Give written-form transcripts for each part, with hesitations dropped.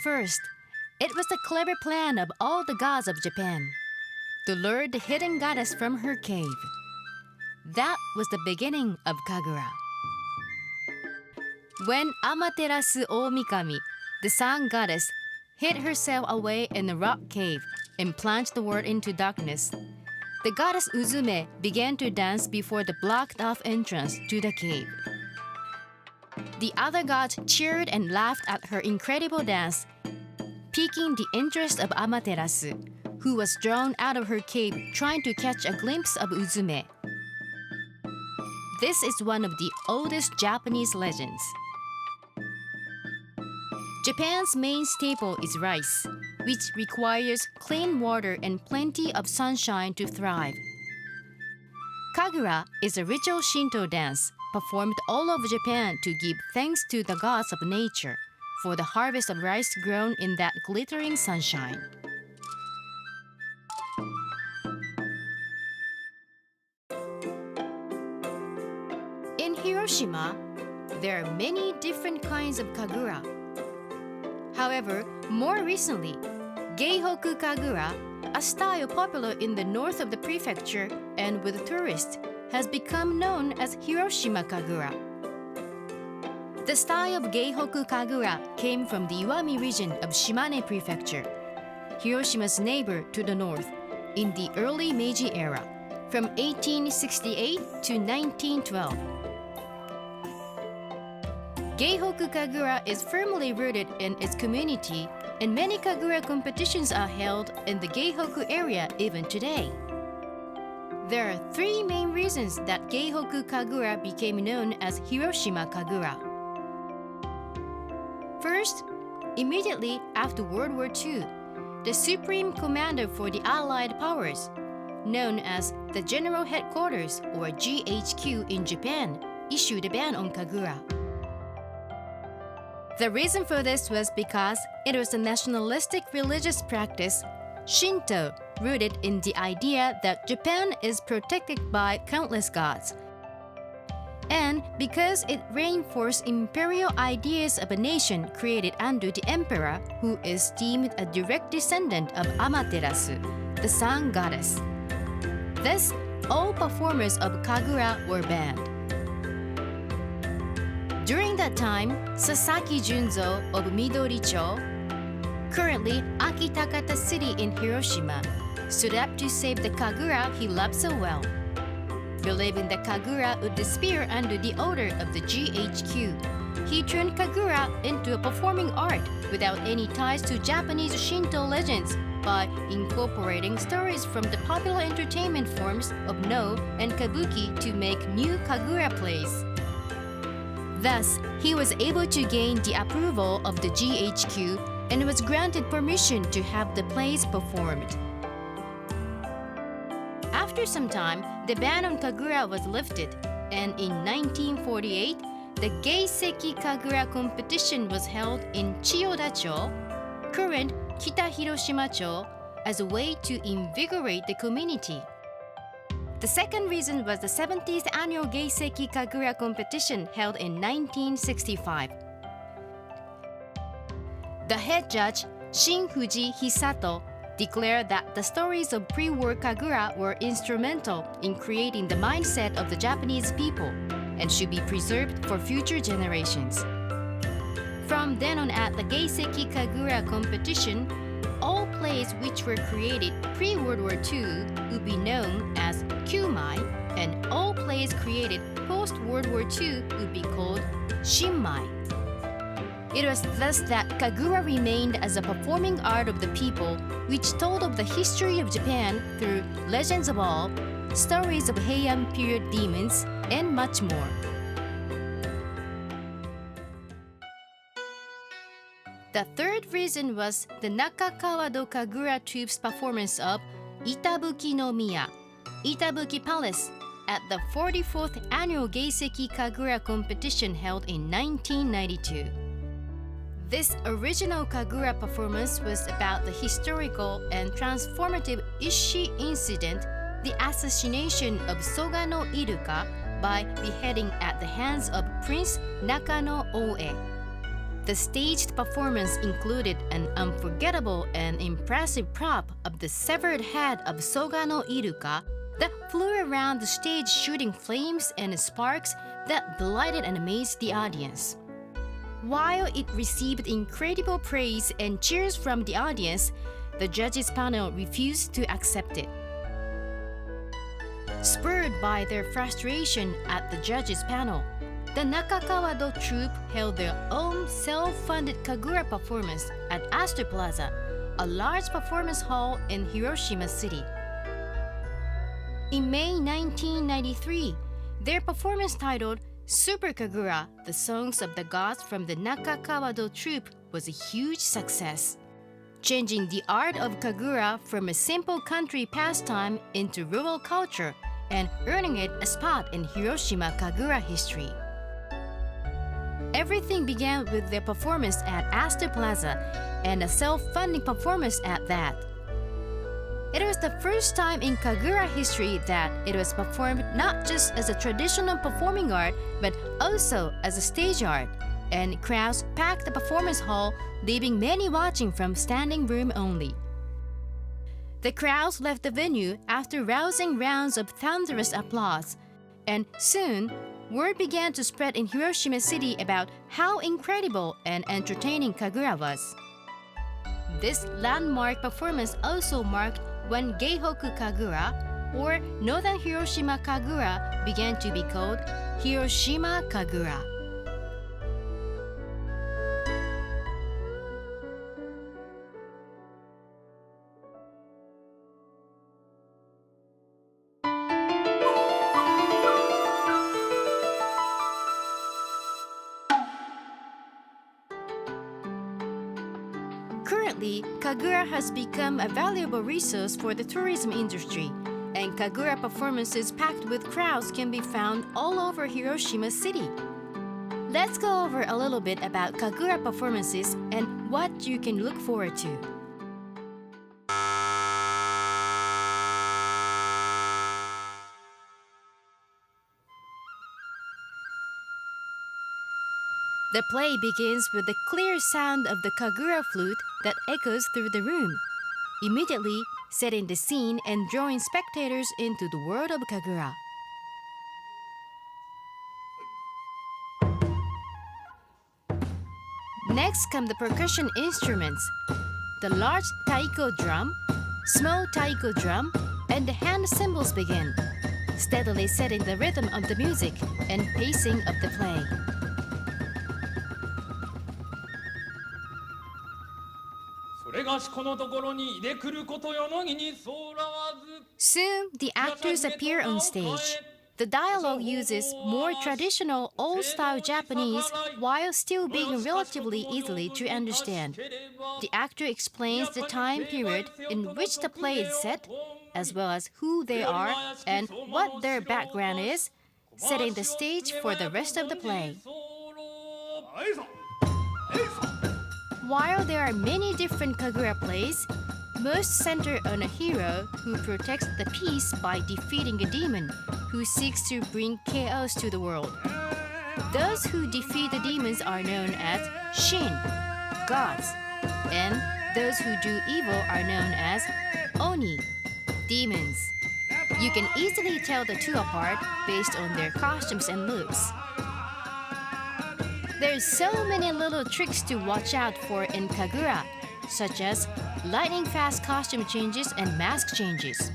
first, it was the clever plan of all the gods of Japan to lure the hidden goddess from her cave. That was the beginning of Kagura. When Amaterasu Omikami, the sun goddess, hid herself away in a rock cave and plunged the world into darkness, the goddess Uzume began to dance before the blocked-off entrance to the cave. The other gods cheered and laughed at her incredible dance, piquing the interest of Amaterasu, who was drawn out of her cave trying to catch a glimpse of Uzume. This is one of the oldest Japanese legends. Japan's main staple is rice, which requires clean water and plenty of sunshine to thrive. Kagura is a ritual Shinto dance performed all over Japan to give thanks to the gods of nature for the harvest of rice grown in that glittering sunshine. In Hiroshima, there are many different kinds of Kagura. However, more recently, Geihoku Kagura, a style popular in the north of the prefecture and with tourists, has become known as Hiroshima Kagura. The style of Geihoku Kagura came from the Iwami region of Shimane Prefecture, Hiroshima's neighbor to the north, in the early Meiji era, from 1868 to 1912. Geihoku Kagura is firmly rooted in its community, and many Kagura competitions are held in the Geihoku area even today. There are three main reasons that Geihoku Kagura became known as Hiroshima Kagura. First, immediately after World War II, the Supreme Commander for the Allied Powers, known as the General Headquarters or GHQ in Japan, issued a ban on Kagura. The reason for this was because it was a nationalistic religious practice, Shinto, rooted in the idea that Japan is protected by countless gods, and because it reinforced imperial ideas of a nation created under the emperor, who is deemed a direct descendant of Amaterasu, the sun goddess. Thus, all performers of Kagura were banned. During that time, Sasaki Junzo of Midori-cho, currently Aki-Takata city in Hiroshima, stood up to save the Kagura he loved so well. Believing that Kagura would disappear under the order of the GHQ, he turned Kagura into a performing art without any ties to Japanese Shinto legends by incorporating stories from the popular entertainment forms of Noh and Kabuki to make new Kagura plays. Thus, he was able to gain the approval of the GHQ and was granted permission to have the plays performed. After some time, the ban on Kagura was lifted, and in 1948, the Geiseki Kagura competition was held in Chiyoda-cho, current Kita-Hiroshima-cho, as a way to invigorate the community. The second reason was the 70th annual Geiseki Kagura competition held in 1965. The head judge, Shinfuji Hisato, declared that the stories of pre-war Kagura were instrumental in creating the mindset of the Japanese people and should be preserved for future generations. From then on at the Geiseki Kagura competition, all plays which were created pre-World War II would be known as Kyumai, and all plays created post-World War II would be called Shinmai. It was thus that Kagura remained as a performing art of the people, which told of the history of Japan through legends of all, stories of Heian period demons, and much more. The third reason was the Nakakawado Kagura troupe's performance of Itabuki no Miya, Itabuki Palace, at the 44th annual Geiseki Kagura competition held in 1992. This original Kagura performance was about the historical and transformative Ishii incident, the assassination of Sogano Iruka by beheading at the hands of Prince Nakano Oe. The staged performance included an unforgettable and impressive prop of the severed head of Soga no Iruka that flew around the stage shooting flames and sparks that delighted and amazed the audience. While it received incredible praise and cheers from the audience, the judges' panel refused to accept it. Spurred by their frustration at the judges' panel, the Nakakawado troupe held their own self-funded Kagura performance at Astor Plaza, a large performance hall in Hiroshima City. In May 1993, their performance titled Super Kagura, the Songs of the Gods from the Nakakawado troupe was a huge success, changing the art of Kagura from a simple country pastime into rural culture and earning it a spot in Hiroshima Kagura history. Everything began with their performance at Astor Plaza, and a self-funding performance at that. It was the first time in Kagura history that it was performed not just as a traditional performing art, but also as a stage art, and crowds packed the performance hall, leaving many watching from standing room only. The crowds left the venue after rousing rounds of thunderous applause, and soon, word began to spread in Hiroshima City about how incredible and entertaining Kagura was. This landmark performance also marked when Geihoku Kagura, or Northern Hiroshima Kagura, began to be called Hiroshima Kagura. Currently, Kagura has become a valuable resource for the tourism industry, and Kagura performances packed with crowds can be found all over Hiroshima City. Let's go over a little bit about Kagura performances and what you can look forward to. The play begins with the clear sound of the Kagura flute that echoes through the room, immediately setting the scene and drawing spectators into the world of Kagura. Next come the percussion instruments, the large taiko drum, small taiko drum, and the hand cymbals begin, steadily setting the rhythm of the music and pacing of the play. Soon, the actors appear on stage. The dialogue uses more traditional old-style Japanese while still being relatively easily to understand. The actor explains the time period in which the play is set, as well as who they are and what their background is, setting the stage for the rest of the play. While there are many different Kagura plays, most center on a hero who protects the peace by defeating a demon who seeks to bring chaos to the world. Those who defeat the demons are known as Shin, gods, and those who do evil are known as Oni, demons. You can easily tell the two apart based on their costumes and looks. There's so many little tricks to watch out for in Kagura, such as lightning-fast costume changes and mask changes.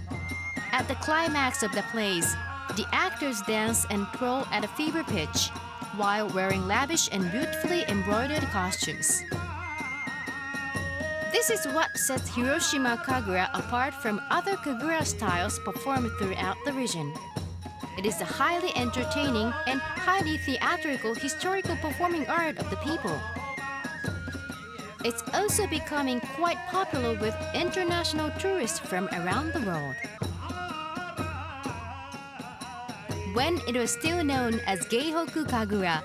At the climax of the plays, the actors dance and twirl at a fever pitch while wearing lavish and beautifully embroidered costumes. This is what sets Hiroshima Kagura apart from other Kagura styles performed throughout the region. It is the highly entertaining and highly theatrical historical performing art of the people. It's also becoming quite popular with international tourists from around the world. When it was still known as Geihoku Kagura,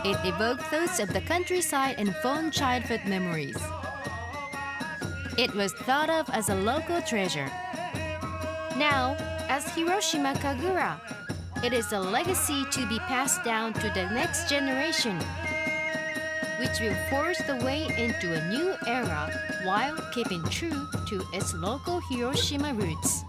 it evoked thoughts of the countryside and fond childhood memories. It was thought of as a local treasure. Now, as Hiroshima Kagura, it is a legacy to be passed down to the next generation. which will force the way into a new era while keeping true to its local Hiroshima roots.